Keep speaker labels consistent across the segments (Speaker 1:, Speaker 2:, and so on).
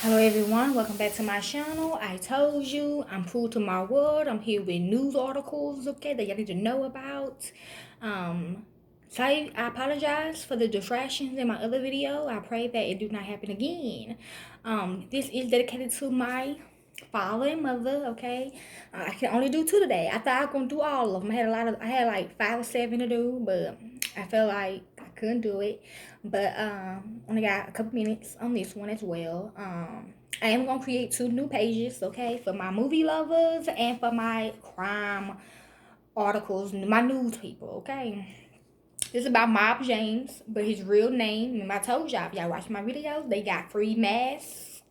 Speaker 1: Hello everyone, welcome back to my channel. I told you, I'm true to my word. I'm here with news articles, okay, that y'all need to know about. So I apologize for the distractions in my other video. I pray that it do not happen again. This is dedicated to my father and mother, okay. I can only do two today. I thought I was gonna do all of them. I had like 5 or 7 to do, but I felt like I couldn't do it. But only got a couple minutes on this one as well. I am gonna create two new pages, okay, for my movie lovers and for my crime articles, my news people, okay. This is about Mob James, but his real name, remember I told y'all, if y'all watch my videos, they got free masks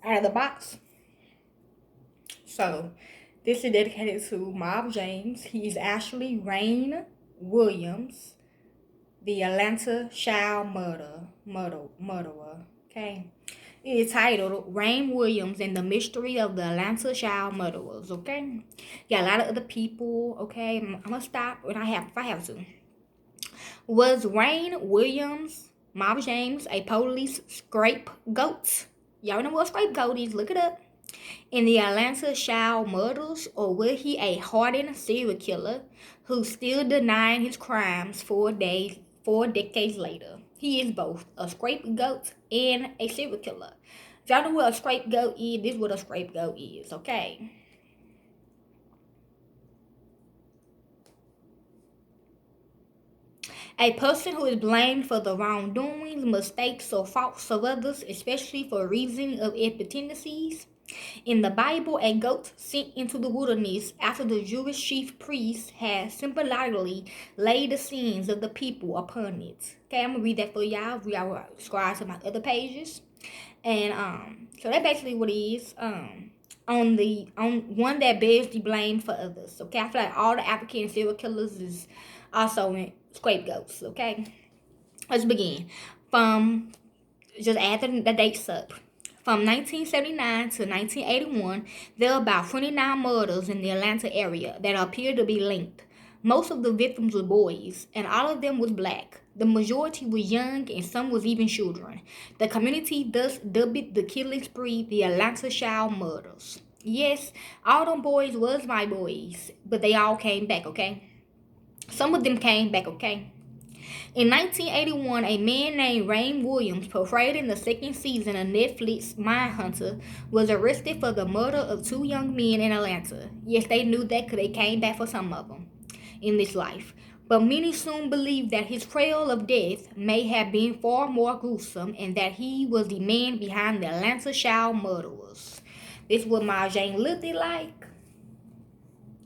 Speaker 1: out of the box. So this is dedicated to Mob James. He's actually Rain Williams, the Atlanta child murderer. Okay. It is titled Rain Williams and the Mystery of the Atlanta Child Murderers. Okay. Got a lot of other people. Okay. I'm gonna stop when if I have to. Was Rain Williams, Mob James, a police scapegoat? Y'all know what scapegoat is. Look it up. In the Atlanta child murders, or was he a hardened serial killer who's still denying his crimes 4 decades later? He is both a scapegoat and a serial killer. If y'all know what a scapegoat is, this is what a scapegoat is, okay? A person who is blamed for the wrongdoings, mistakes, or faults of others, especially for reason of epitheses. In the Bible, a goat sent into the wilderness after the Jewish chief priest had symbolically laid the sins of the people upon it. Okay, I'm gonna read that for y'all. Y'all subscribe to my other pages, and so that's basically what it is. On one that bears the blame for others. Okay, I feel like all the African serial killers is also in scapegoats. Okay, let's begin. From just add the dates up. From 1979 to 1981, there were about 29 murders in the Atlanta area that appear to be linked. Most of the victims were boys, and all of them was black. The majority was young, and some was even children. The community thus dubbed the killing spree the Atlanta child murders. Yes, all them boys was my boys, but they all came back, okay? Some of them came back, okay? In 1981, a man named Rain Williams, portrayed in the second season of Netflix Mindhunter, was arrested for the murder of two young men in Atlanta. Yes, they knew that because they came back for some of them in this life. But many soon believed that his trail of death may have been far more gruesome and that he was the man behind the Atlanta child murderers. This is what Marjane looked like.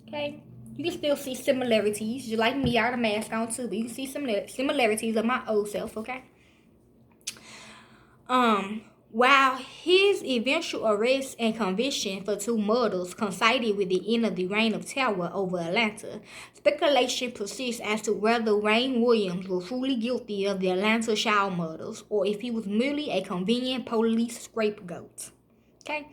Speaker 1: Okay? You can still see similarities. Just like me, I got a mask on too, but you can see some similarities of my old self, okay? While his eventual arrest and conviction for two murders coincided with the end of the reign of terror over Atlanta, speculation persists as to whether Rain Williams was truly guilty of the Atlanta child murders or if he was merely a convenient police scapegoat. Okay?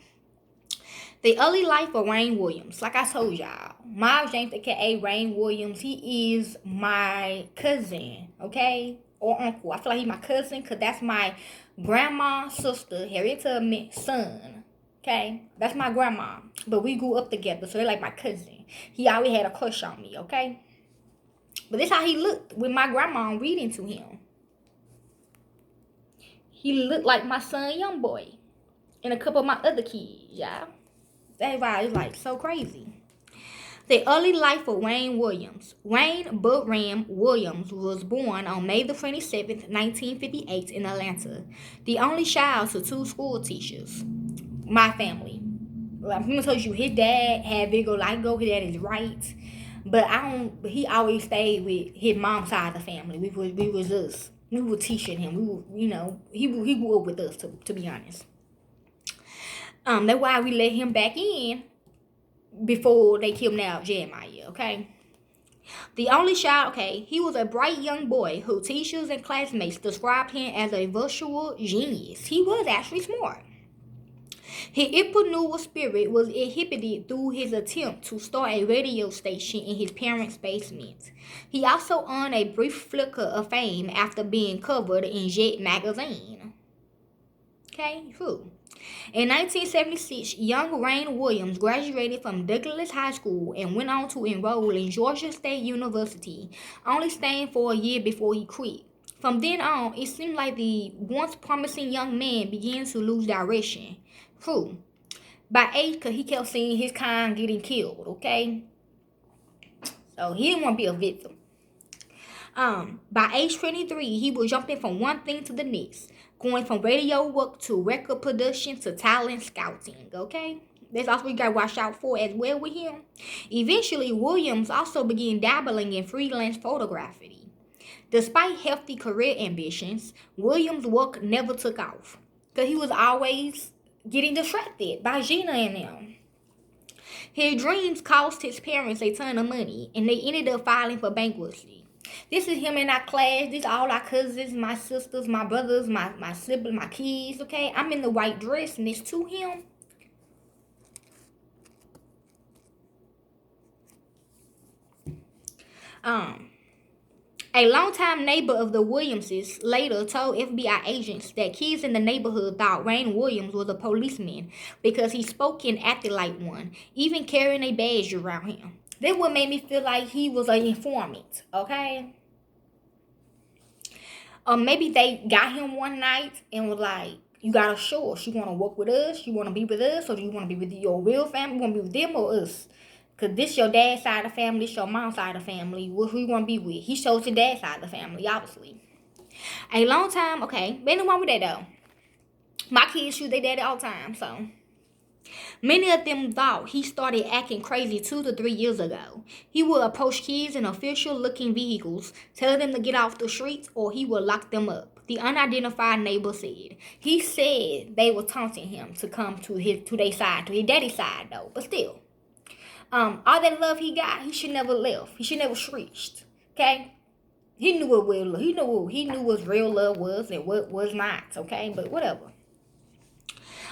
Speaker 1: The early life of Rain Williams, like I told y'all, Miles James, aka Rain Williams, he is my cousin, okay? Or uncle. I feel like he's my cousin because that's my grandma's sister, Harriet Tubman's son. Okay? That's my grandma. But we grew up together, so they're like my cousin. He always had a crush on me, okay? But this how he looked with my grandma reading to him. He looked like my son, young boy, and a couple of my other kids, y'all. That's why it's like so crazy. The early life of Wayne Williams. Wayne Buttram Williams was born on May the 27th, 1958 in Atlanta, the only child to two school teachers. My family. I'm gonna tell you, his dad had Vigo Ligo, his dad is right. But he always stayed with his mom's side of the family. We was us. We were teaching him. We were, he grew up with us to be honest. That's why we let him back in before they kidnapped Jeremiah, okay? The only child, okay, he was a bright young boy who teachers and classmates described him as a virtual genius. He was actually smart. His entrepreneurial spirit was inhibited through his attempt to start a radio station in his parents' basement. He also earned a brief flicker of fame after being covered in Jet magazine. Okay, who? In 1976, young Rain Williams graduated from Douglas High School and went on to enroll in Georgia State University, only staying for a year before he quit. From then on, it seemed like the once promising young man began to lose direction. Who? By age, because he kept seeing his kind getting killed, okay? So he didn't want to be a victim. By age 23, he was jumping from one thing to the next, going from radio work to record production to talent scouting, okay? That's also you gotta watch out for as well with him. Eventually, Williams also began dabbling in freelance photography. Despite hefty career ambitions, Williams' work never took off, because he was always getting distracted by Gina and them. His dreams cost his parents a ton of money, and they ended up filing for bankruptcy. This is him in our class. These are all our cousins, my sisters, my brothers, my siblings, my kids, okay? I'm in the white dress next to him. A longtime neighbor of the Williamses later told FBI agents that kids in the neighborhood thought Rain Williams was a policeman because he spoke and acted like one, even carrying a badge around him. That what made me feel like he was an informant, okay? Maybe they got him one night and was like, you gotta show us. You wanna work with us? You wanna be with us? Or do you wanna be with your real family? You wanna be with them or us? Because this your dad's side of the family, this your mom's side of the family. Who you wanna be with? He shows your dad's side of the family, obviously. A long time, okay. But anyone with that though. My kids shoot their daddy all the time, so. Many of them thought he started acting crazy 2 to 3 years ago. He would approach kids in official-looking vehicles, tell them to get off the streets, or he would lock them up. The unidentified neighbor said. He said they were taunting him to come to their side, to his daddy's side though, but still. All that love he got, he should never left. He should never switched. Okay? He knew what real love. He knew what real love was and what was not. Okay, but whatever.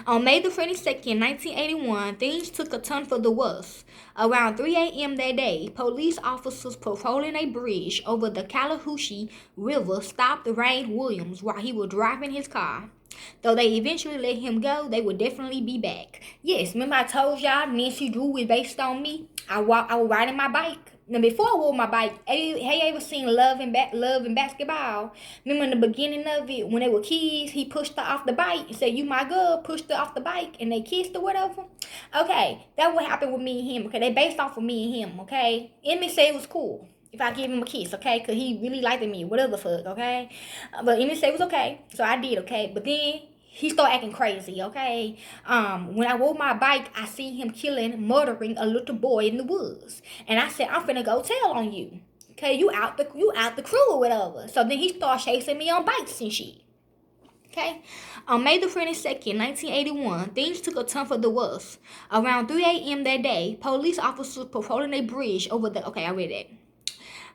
Speaker 1: On May the 22nd, 1981, things took a turn for the worse. Around 3 a.m. that day, police officers patrolling a bridge over the Calahoochee River stopped Rain Williams while he was driving his car. Though they eventually let him go, they would definitely be back. Yes, remember I told y'all Nancy Drew was based on me? I was riding my bike. Now, before I rode my bike, have you ever seen Love and Basketball? Remember in the beginning of it, when they were kids, he pushed her off the bike and said, you my girl, pushed her off the bike, and they kissed or whatever? Okay, that's what happened with me and him, okay? They based off of me and him, okay? Emmett said it was cool if I give him a kiss, okay? Because he really liked me, whatever the fuck, okay? But Emmett said it was okay, so I did, okay? But then he started acting crazy, okay? When I rode my bike, I seen him murdering a little boy in the woods. And I said, I'm finna go tell on you. Okay, you out the crew or whatever. So then he started chasing me on bikes and shit. Okay? On May the 22nd, 1981, things took a turn for the worse. Around 3 a.m. that day, police officers patrolling a bridge over the... Okay, I read that.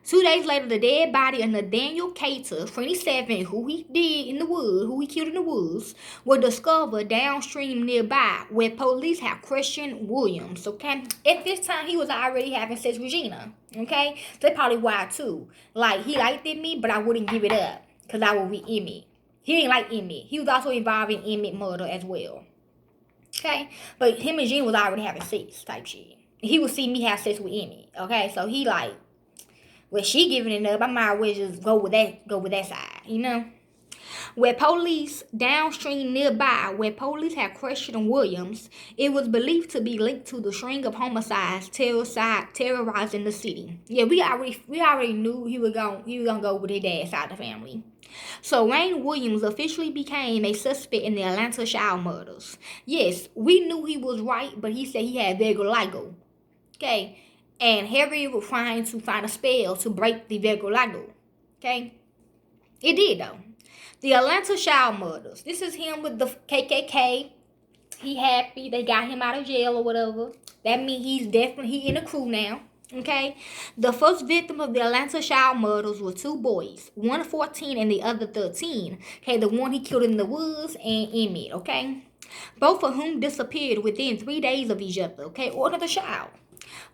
Speaker 1: 2 days later, the dead body of Nathaniel Cater, 27, who he killed in the woods, was discovered downstream nearby where police have questioned Williams, okay? At this time, he was already having sex with Gina, okay? So they probably wild too. Like, he liked me, but I wouldn't give it up because I would be Emmett. He didn't like Emmett. He was also involved in Emmett murder as well, okay? But him and Gina was already having sex type shit. He would see me have sex with Emmett, okay? So he like... Well, she giving it up, I might as well just go with that side, you know? Where police downstream nearby, where police had questioned Williams, it was believed to be linked to the string of homicides terrorizing the city. Yeah, we already knew he was gonna go with his dad's side of the family. So Rain Williams officially became a suspect in the Atlanta child murders. Yes, we knew he was right, but he said he had vitiligo. Okay. And Harry was trying to find a spell to break the vitiligo. Okay? It did, though. The Atlanta child murders. This is him with the KKK. He happy. They got him out of jail or whatever. That means he in the crew now. Okay? The first victim of the Atlanta child murders were 2 boys. One 14 and the other 13. Okay? The one he killed in the woods and Emmett. Okay? Both of whom disappeared within 3 days of each other. Okay? Or the child.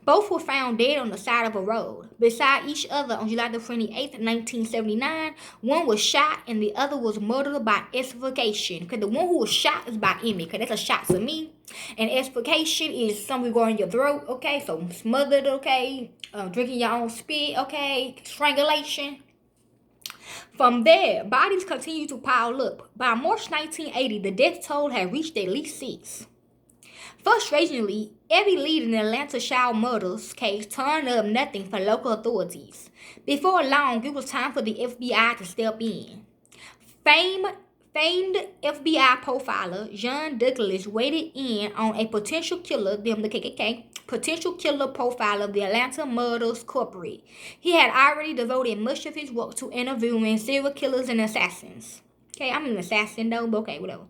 Speaker 1: Both were found dead on the side of a road, beside each other on July the 28th, 1979. One was shot and the other was murdered by asphyxiation. Okay, the one who was shot is by Emmy, because that's a shot to me. And asphyxiation is something going in your throat, okay? So smothered, okay? Drinking your own spit, okay? Strangulation. From there, bodies continued to pile up. By March 1980, the death toll had reached at least 6. Frustratingly, every lead in the Atlanta child murders case turned up nothing for local authorities. Before long, it was time for the FBI to step in. Famed FBI profiler John Douglas weighed in on a potential killer, the KKK, potential killer profile of the Atlanta Murders Corporate. He had already devoted much of his work to interviewing serial killers and assassins. Okay, I'm an assassin though, but okay, whatever.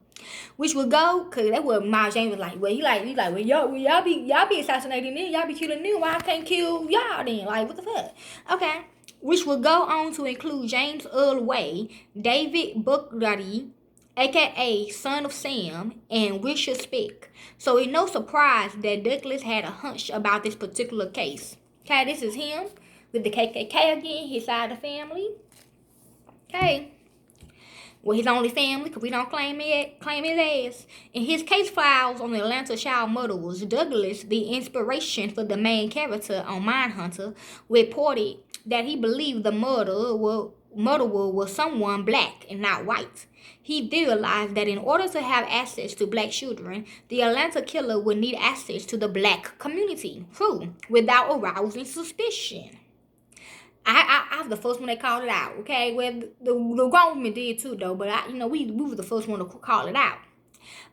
Speaker 1: Which would go, cause that's what Miles James was like. Well, he like, well, y'all be assassinating me, y'all be killing me. Why I can't kill y'all then? Like, what the fuck? Okay. Which would go on to include James Earl Way, David Buckley, aka Son of Sam, and Richard Speck. So it's no surprise that Douglas had a hunch about this particular case. Okay, this is him with the KKK again, his side of the family. Okay. Well, his only family, because we don't claim his ass. In his case files on the Atlanta child murderers, Douglas, the inspiration for the main character on Mindhunter, reported that he believed the murderer was someone black and not white. He realized that in order to have access to black children, the Atlanta killer would need access to the black community, without arousing suspicion. I was the first one that called it out, okay? Well, the grown women did too, though, but we were the first one to call it out.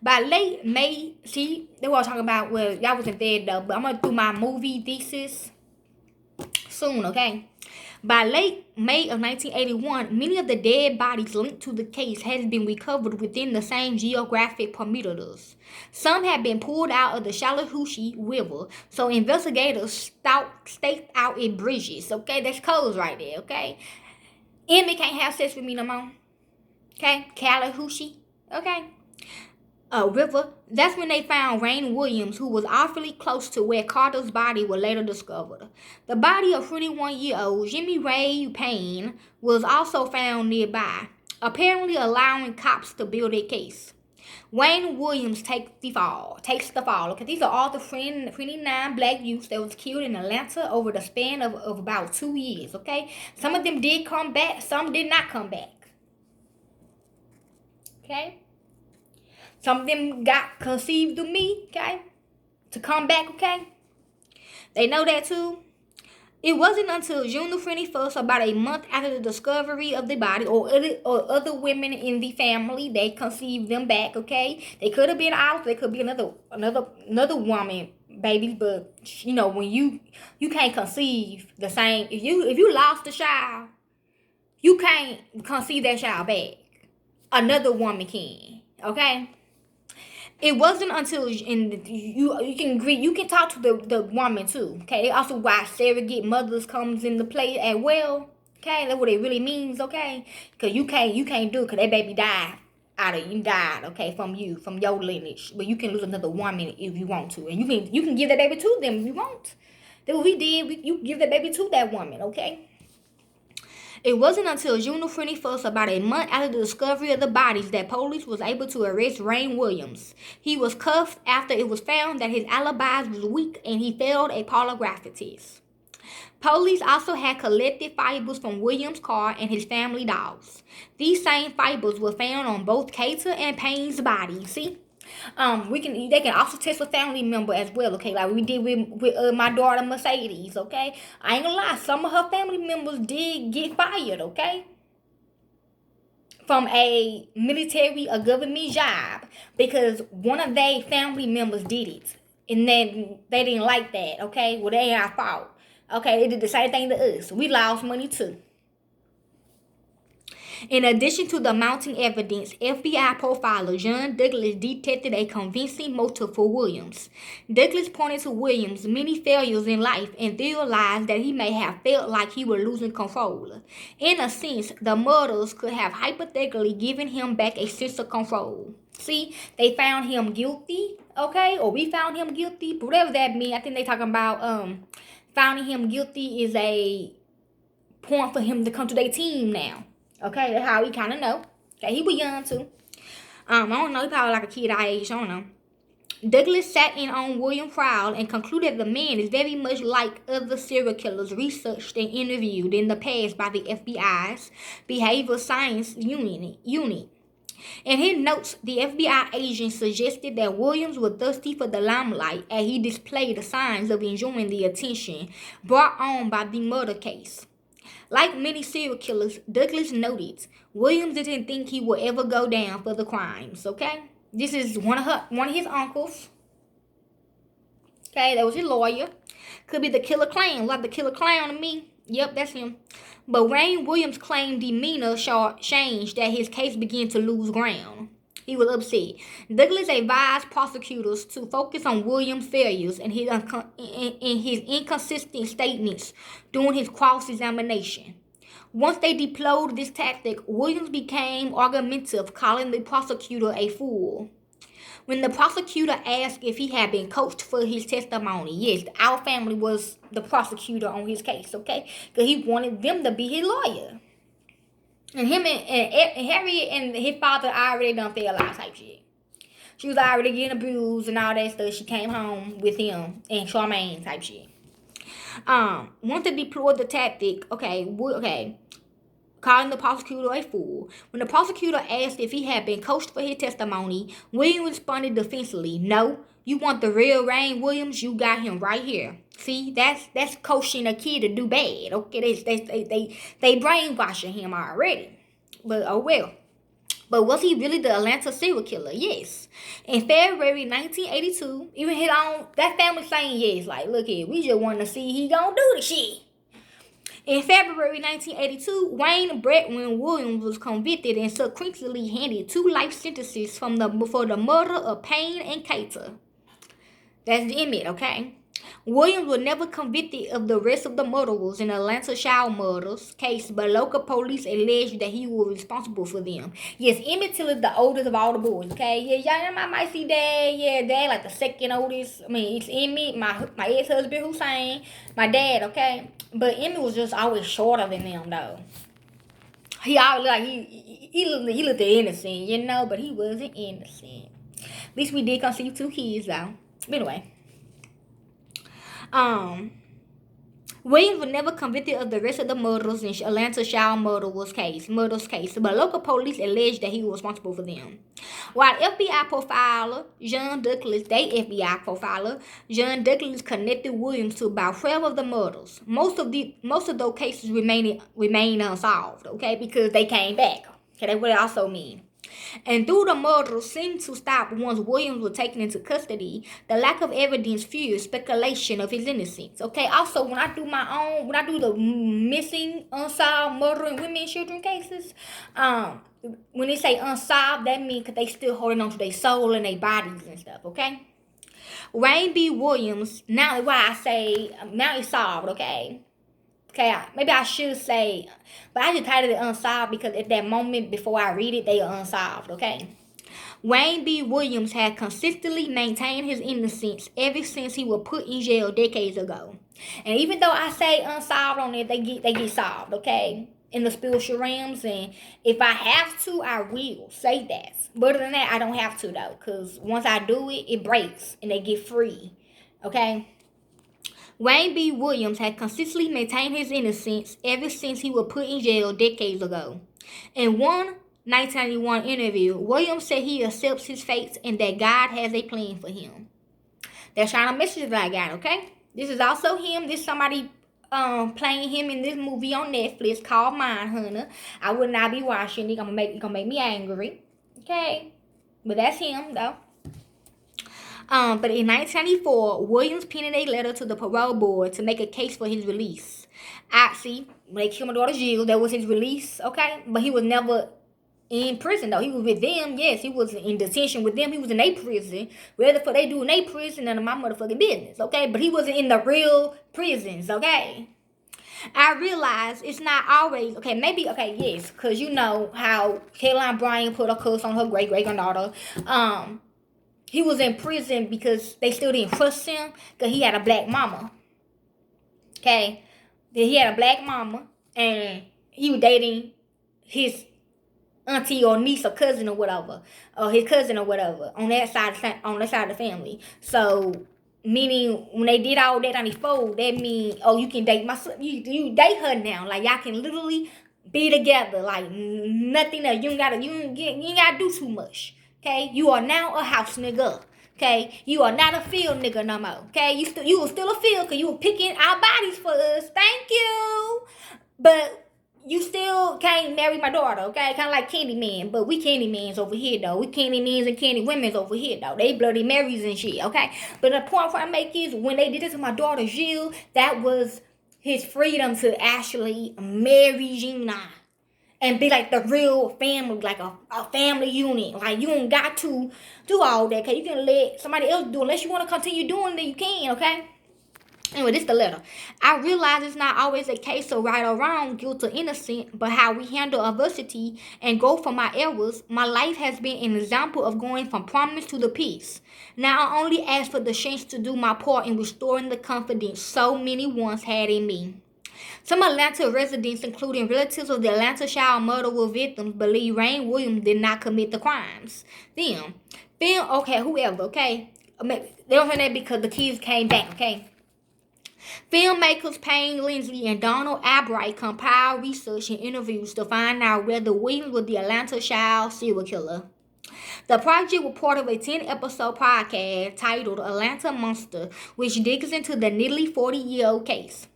Speaker 1: By late May, see, they were talking about, well, y'all wasn't there, though, but I'm going to do my movie thesis soon, okay? By late May of 1981, many of the dead bodies linked to the case had been recovered within the same geographic perimeters. Some had been pulled out of the Chattahoochee River, so investigators staked out in bridges. Okay, that's codes right there. Okay, Emmy can't have sex with me no more. Okay, Chattahoochee. Okay. River. That's when they found Rain Williams, who was awfully close to where Carter's body was later discovered. The body of 21-year-old Jimmy Ray Payne was also found nearby, apparently allowing cops to build a case. Wayne Williams takes the fall. Okay, these are all the 29 black youths that was killed in Atlanta over the span of about 2 years. Okay, some of them did come back, some did not come back. Okay. Some of them got conceived through me, okay? To come back, okay? They know that too. It wasn't until June the 21st, about a month after the discovery of the body, or other women in the family, they conceived them back, okay? They could have been out, they could be another woman, baby, but when you can't conceive the same, if you lost a child, you can't conceive that child back. Another woman can, okay? It wasn't until you can talk to the woman too. Okay, also why surrogate mothers comes into play as well. Okay, that's what it really means. Okay, because you can't do it because that baby died okay, from your lineage, but you can lose another woman if you want to, and you can give that baby to them if you want. That's what we did. You give that baby to that woman. Okay. It wasn't until June 21st, about a month after the discovery of the bodies, that police was able to arrest Rain Williams. He was cuffed after it was found that his alibi was weak and he failed a polygraph test. Police also had collected fibers from Williams' car and his family dogs. These same fibers were found on both Cater and Payne's bodies. See? They can also test a family member as well, okay, like we did with my daughter Mercedes, okay. I ain't gonna lie, some of her family members did get fired, okay, from a government job, because one of their family members did it, and then they didn't like that, okay. Well, they ain't our fault, okay. They did the same thing to us. We lost money too. In addition to the mounting evidence, FBI profiler John Douglas detected a convincing motive for Williams. Douglas pointed to Williams' many failures in life and theorized that he may have felt like he was losing control. In a sense, the murders could have hypothetically given him back a sense of control. See, they found him guilty, okay, or we found him guilty, but whatever that means. I think they talking about finding him guilty is a point for him to come to their team now. Okay, that's how we kind of know. Okay, he was young too. I don't know, he probably like a kid our age. I don't know. Douglas sat in on William trial and concluded the man is very much like other serial killers researched and interviewed in the past by the FBI's Behavioral Science Unit. In his notes, the FBI agent suggested that Williams was thirsty for the limelight as he displayed the signs of enjoying the attention brought on by the murder case. Like many serial killers, Douglas noted Williams didn't think he would ever go down for the crimes, okay? This is one of his uncles. Okay, that was his lawyer. Could be the killer clown, like the killer clown to me. Yep, that's him. But Wayne Williams' claimed demeanor changed as his case began to lose ground. He was upset. Douglas advised prosecutors to focus on Williams' failures and his inconsistent statements during his cross-examination. Once they deployed this tactic, Williams became argumentative, calling the prosecutor a fool. When the prosecutor asked if he had been coached for his testimony, yes, our family was the prosecutor on his case, okay? Because he wanted them to be his lawyer. And him and Harriet and his father already done fell out type shit. She was already getting abused and all that stuff. She came home with him and Charmaine type shit. Once they deployed the tactic, calling the prosecutor a fool. When the prosecutor asked if he had been coached for his testimony, Williams responded defensively, "No, you want the real Wayne Williams? You got him right here. See, that's coaching a kid to do bad. Okay, they brainwashing him already. But oh well." But was he really the Atlanta serial killer? Yes. In February 1982, even his own, that family saying yes. Like, look here, we just want to see he gonna do the shit. In February 1982, Wayne Bretwin Williams was convicted and subsequently handed 2 life sentences for the murder of Payne and Cater. That's the inmate, okay? Williams was never convicted of the rest of the murderers in the Atlanta child murders case, but local police alleged that he was responsible for them. Yes, Emmett Till is the oldest of all the boys, okay? Yeah, y'all might see Dad. Yeah, Dad like the second oldest. I mean, it's Emmett, my ex-husband Hussein, my dad, okay? But Emmett was just always shorter than them, though. He always like he looked innocent, you know, but he wasn't innocent. At least we did conceive 2 kids, though. But anyway. Williams was never convicted of the rest of the murders in Atlanta child murders case, but local police alleged that he was responsible for them. While FBI profiler John Douglas connected Williams to about 12 of the murders. Most of those cases remain unsolved, okay, because they came back. Okay, that's what it also means. And though the murder seemed to stop once Williams was taken into custody, the lack of evidence fueled speculation of his innocence. Okay, also when I do the missing, unsolved murdering women and children cases, when they say unsolved, that means that they still holding on to their soul and their bodies and stuff, okay? Wayne B. Williams, now why I say, now it's solved, okay? Okay, maybe I should say, but I just titled it Unsolved because at that moment before I read it, they are unsolved, okay? Wayne B. Williams had consistently maintained his innocence ever since he was put in jail decades ago. And even though I say unsolved on it, they get solved, okay? In the spiritual realms, and if I have to, I will say that. But other than that, I don't have to though, because once I do it, it breaks and they get free, okay? Wayne B. Williams had consistently maintained his innocence ever since he was put in jail decades ago. In one 1991 interview, Williams said he accepts his fate and that God has a plan for him. That's kind of message that I got, okay? This is also him. This is somebody playing him in this movie on Netflix called Mindhunter. I would not be watching it. It's gonna make me angry. Okay? But that's him, though. But in 1994, Williams penned a letter to the parole board to make a case for his release. Actually, when they killed my daughter Jill, that was his release, okay? But he was never in prison, though. He was with them, yes. He was in detention with them. He was in a prison. Whatever the fuck they do in a prison, none of my motherfucking business, okay? But he wasn't in the real prisons, okay? I realize it's not always, okay, maybe, okay, yes, because you know how Caroline Bryant put a curse on her great-great-granddaughter. he was in prison because they still didn't trust him because he had a black mama. Okay, then he had a black mama, and he was dating his auntie or niece or cousin or whatever, or his cousin or whatever on that side of the family. So meaning when they did all that on his phone, that mean you can date my son, you date her now, like y'all can literally be together, like nothing else. You ain't gotta do too much. Okay, you are now a house nigga. Okay, you are not a field nigga no more. Okay, you were still a field because you were picking our bodies for us. Thank you, but you still can't marry my daughter, okay? Kind of like Candyman, but we Candymans over here, though. We Candymans and Candy Women's over here, though. They bloody Marys and shit, okay? But the point I make is, when they did it to my daughter, Jill, that was his freedom to actually marry Gina and be like the real family, like a family unit. Like, you don't got to do all that, okay? You can let somebody else do it. Unless you want to continue doing it, you can, okay? Anyway, this is the letter. I realize it's not always a case of right or wrong, guilt or innocent, but how we handle adversity and go from our errors. My life has been an example of going from promise to the peace. Now I only ask for the chance to do my part in restoring the confidence so many once had in me. Some Atlanta residents, including relatives of the Atlanta child murderer victims, believe Rain Williams did not commit the crimes. Them. Okay, whoever, okay? They don't say that because the kids came back, okay? Filmmakers Payne Lindsay and Donald Albright compiled research and interviews to find out whether Williams was the Atlanta child serial killer. The project was part of a 10-episode podcast titled Atlanta Monster, which digs into the nearly 40-year-old case.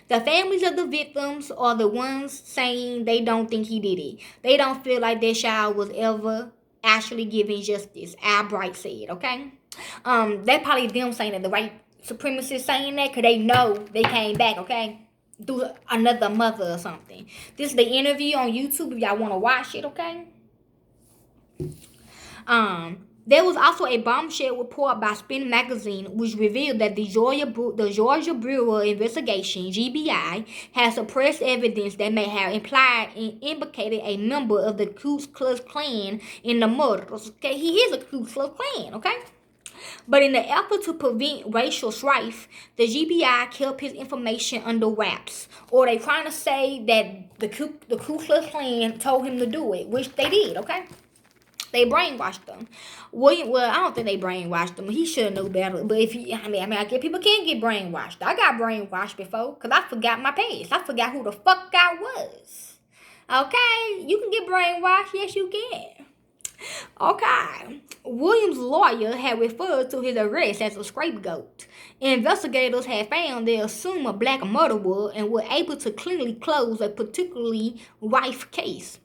Speaker 1: The families of the victims are the ones saying they don't think he did it. They don't feel like their child was ever actually given justice, Albright said, okay? That probably them saying that the white supremacists saying that because they know they came back, okay? Through another mother or something. This is the interview on YouTube if y'all want to watch it, okay? There was also a bombshell report by Spin Magazine which revealed that the Georgia Bureau of Investigation, GBI, has suppressed evidence that may have implied and implicated a member of the Ku Klux Klan in the murders. Okay, he is a Ku Klux Klan, okay? But in the effort to prevent racial strife, the GBI kept his information under wraps. Or they trying to say that the Ku Klux Klan told him to do it, which they did, okay? They brainwashed him. Well, I don't think they brainwashed him. He should know better. But I guess people can get brainwashed. I got brainwashed before because I forgot my past. I forgot who the fuck I was. Okay? You can get brainwashed. Yes, you can. Okay. Williams' lawyer had referred to his arrest as a scapegoat. Investigators had found they assumed a black murderer and were able to cleanly close a particularly rife case.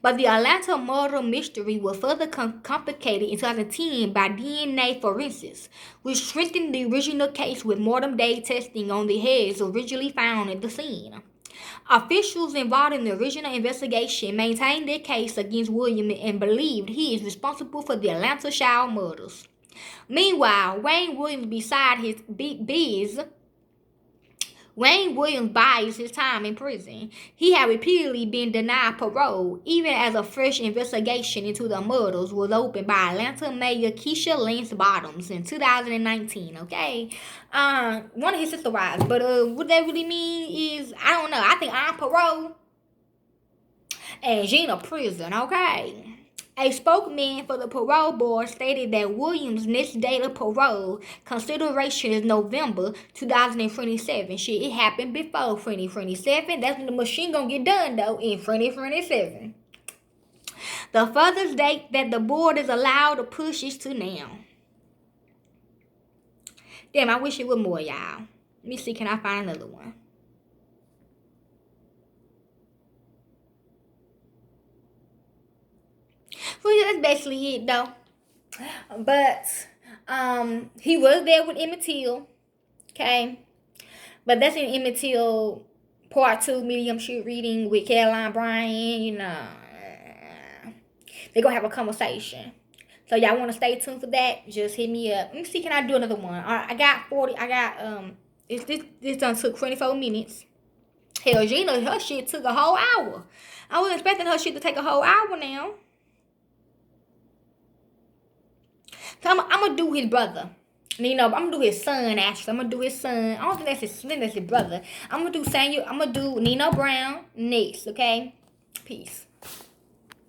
Speaker 1: But the Atlanta murder mystery was further complicated in 2010 by DNA forensics, which strengthened the original case with modern-day testing on the heads originally found at the scene. Officials involved in the original investigation maintained their case against William and believed he is responsible for the Atlanta child murders. Meanwhile, Wayne Williams, beside his biz, Wayne Williams buys his time in prison. He had repeatedly been denied parole, even as a fresh investigation into the murders was opened by Atlanta Mayor Keisha Lance Bottoms in 2019, okay? One of his sister wives. But what that really mean is, I don't know. I think I'm parole and Gina prison, okay? A spokesman for the parole board stated that Williams' next date of parole consideration is November 2027. Shit, it happened before 2027. That's when the machine gonna get done, though, in 2027. The furthest date that the board is allowed to push is to now. Damn, I wish it would more, y'all. Let me see, can I find another one? So yeah, that's basically it, though. But he was there with Emmett Till, okay? But that's in Emmett Till Part 2 medium shit reading with Caroline Bryan, you know. They're gonna have a conversation. So y'all wanna stay tuned for that? Just hit me up. Let me see, can I do another one? I got this done took 24 minutes. Hell, Gina, her shit took a whole hour. I wasn't expecting her shit to take a whole hour now. So I'm gonna do his brother. I'm gonna do his son. Actually, I'm gonna do his son. I don't think that's his brother. I'm gonna do Nino Brown next. Okay, peace.